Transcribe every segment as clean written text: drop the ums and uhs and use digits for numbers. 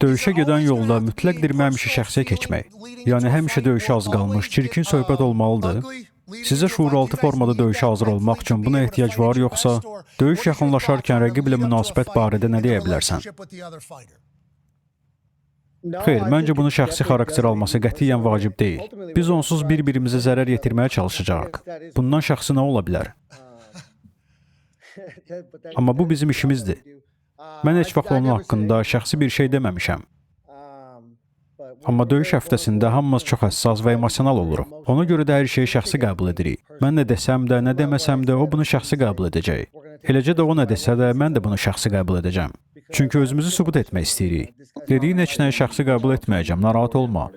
Döyüşə gedən yolda mütləq dirməmişi şəxsiyə keçmək, yəni həmişə döyüşə az qalmış, çirkin söhbət olmalıdır. Sizə şuuraltı formada döyüşə hazır olmaq üçün buna ehtiyac var, yoxsa döyüş yaxınlaşarkən rəqiblə münasibət barədə nə deyə bilərsən? Xeyr, məncə bunu şəxsi xarakter alması qətiyyən vacib deyil. Biz onsuz bir-birimizə zərər yetirməyə çalışacağıq. Bundan şəxsi nə ola bilər? Amma bu bizim işimizdir. Mən heç vaxt onun haqqında şəxsi bir şey deməmişəm. Amma döyüş həftəsində hamımız çox həssas və emosional oluruq. Ona görə də hər şeyi şəxsi qəbul edirik. Mən nə desəm də, nə deməsəm də o bunu şəxsi qəbul edəcək. Eləcə də o nə desə də, mən də bunu şəxsi qəbul edəcəm. Çünki özümüzü sübut etmək istəyirik. Dediyin heç nəyi şəxsi qəbul etməyəcəm, narahat olma.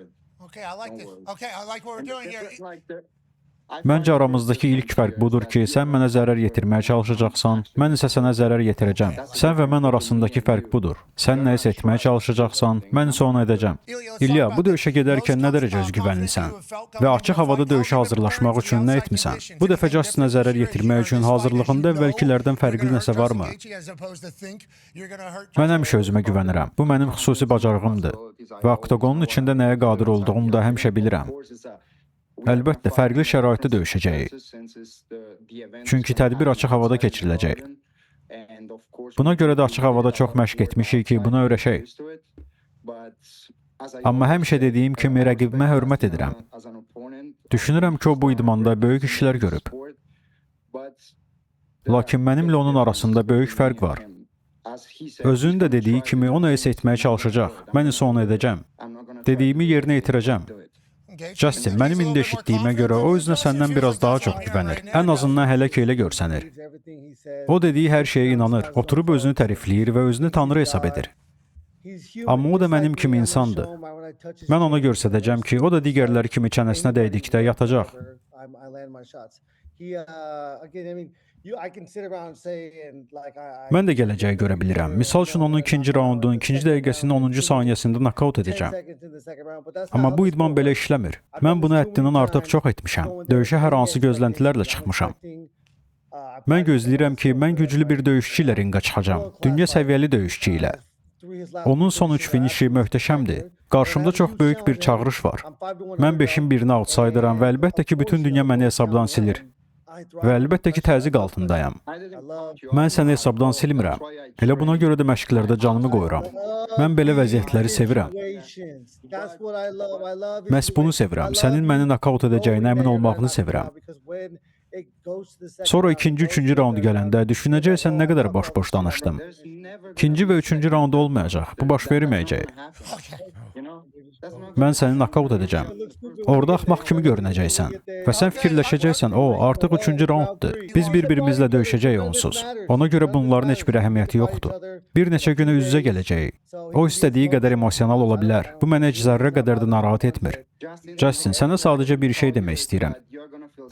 Məncə aramızdakı ilk fərq budur ki, sən mənə zərər yetirməyə çalışacaqsan, mən isə sənə zərər yetirəcəm. Sən və mən arasındakı fərq budur. Sən nə isə etməyə çalışacaqsan, mən isə onu edəcəm. İlya, bu döyüşə gedərkən nə dərəcə özgüvənlisən? Və açıq havada döyüşə hazırlaşmaq üçün nə etmisən? Bu dəfə Justinə zərər yetirmək üçün hazırlığında əvvəlkilərdən fərqli nəsə varmı? Mən həmişə özümə güvənirəm. Bu mənim xüsusi bacarığımdır. Və oktogonun içində nəyə qadir olduğumu da həmişə bilirəm. Əlbəttə, fərqli şəraitdə döyüşəcəyik. Çünki tədbir açıq havada keçiriləcək. Buna görə də açıq havada çox məşq etmişik ki, buna öyrəşək. Amma həmişə dediyim kimi rəqibimə hörmət edirəm. Düşünürəm ki, o bu idmanda böyük işlər görüb. Lakin mənimlə onun arasında böyük fərq var. Özünün də dediyi kimi o nə isə etməyə çalışacaq. Mən isə onu edəcəm. Dediyimi yerinə yetirəcəm. Justin, mənim indi eşitdiyimə görə o özünə səndən biraz daha çox güvənir. Ən azından hələ ki elə görsənir. O dediyi hər şeyə inanır, oturub özünü tərifləyir və özünü tanrı hesab edir. Amma o da mənim kimi insandır. Mən ona göstərəcəm ki, o da digərləri kimi çənəsinə dəydikdə yatacaq. Mən də gələcəyi görə bilirəm. Misal üçün onun ikinci raundun, ikinci dəqiqəsinin 10-cu saniyəsində nokaut edəcəm. Amma bu idman belə işləmir. Mən bunu həddindən artıq çox etmişəm. Döyüşə hər hansı gözləntilərlə çıxmışam. Mən gözləyirəm ki, mən güclü bir döyüşçü ilə ringə çıxacam. Dünya səviyyəli döyüşçü ilə. Onun son 3 finişi möhtəşəmdir. Qarşımda çox böyük bir çağırış var. Mən 5-in birini outsideram və əlbəttə ki, bütün dünya məni hesabdan silir. Və əlbəttə ki, təzyiq altındayam. Mən səni hesabdan silmirəm. Elə buna görə də məşqlərdə canımı qoyuram. Mən belə vəziyyətləri sevirəm. Məhz bunu sevirəm. Sənin məni nokaut edəcəyinə əmin olmağını sevirəm. Sonra ikinci, üçüncü raund gələndə düşünəcəksən nə qədər boş-boş danışdım. İkinci və üçüncü raund olmayacaq. Bu baş verməyəcək. Mən səni nokaut edəcəm. Orada axmaq kimi görünəcəksən. Və sən fikirləşəcəksən, artıq üçüncü raunddur. Biz bir-birimizlə döyüşəcəyik onsuz. Ona görə bunların heç bir əhəmiyyəti yoxdur. Bir neçə günə üz-üzə gələcəyik. O istədiyi qədər emosional ola bilər. Bu mənə heç zərrə qədər də narahat etmir. Justin, sənə sadəcə bir şey demək istəyirəm.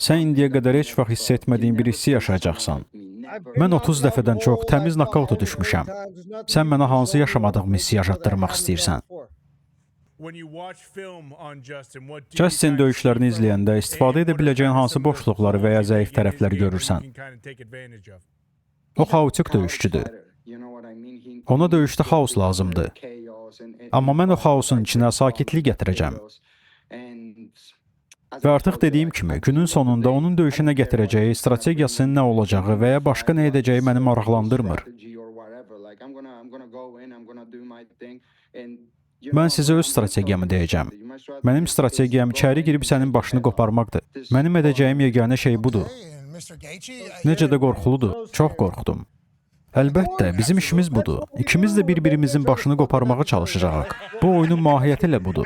Sən indiyə qədər heç vaxt hiss etmədiyin bir hissi yaşayacaqsan. Mən 30 dəfədən çox təmiz nokauta düşmüşəm. Sən mənə hansı yaşamadığım hissi yaşatdırmaq istəyirsən? Justin döyüşlərini izləyəndə istifadə edə biləcəyin hansı boşluqları və ya zəif tərəfləri görürsən? O xaotik döyüşçüdür. Ona döyüşdə xaos lazımdır. Amma mən o xaosun içinə sakitlik gətirəcəm. Və artıq dediyim kimi, günün sonunda onun döyüşünə gətirəcəyi, strategiyasının nə olacağı və ya başqa nə edəcəyi məni maraqlandırmır. Mən sizə öz strategiyamı deyəcəm. Mənim strategiyam içəri girib sənin başını qoparmaqdır. Mənim edəcəyim yeganə şey budur. Necə də qorxuludur. Çox qorxdum. Əlbəttə, bizim işimiz budur. İkimiz də bir-birimizin başını qoparmağa çalışacağıq. Bu oyunun mahiyyəti elə budur.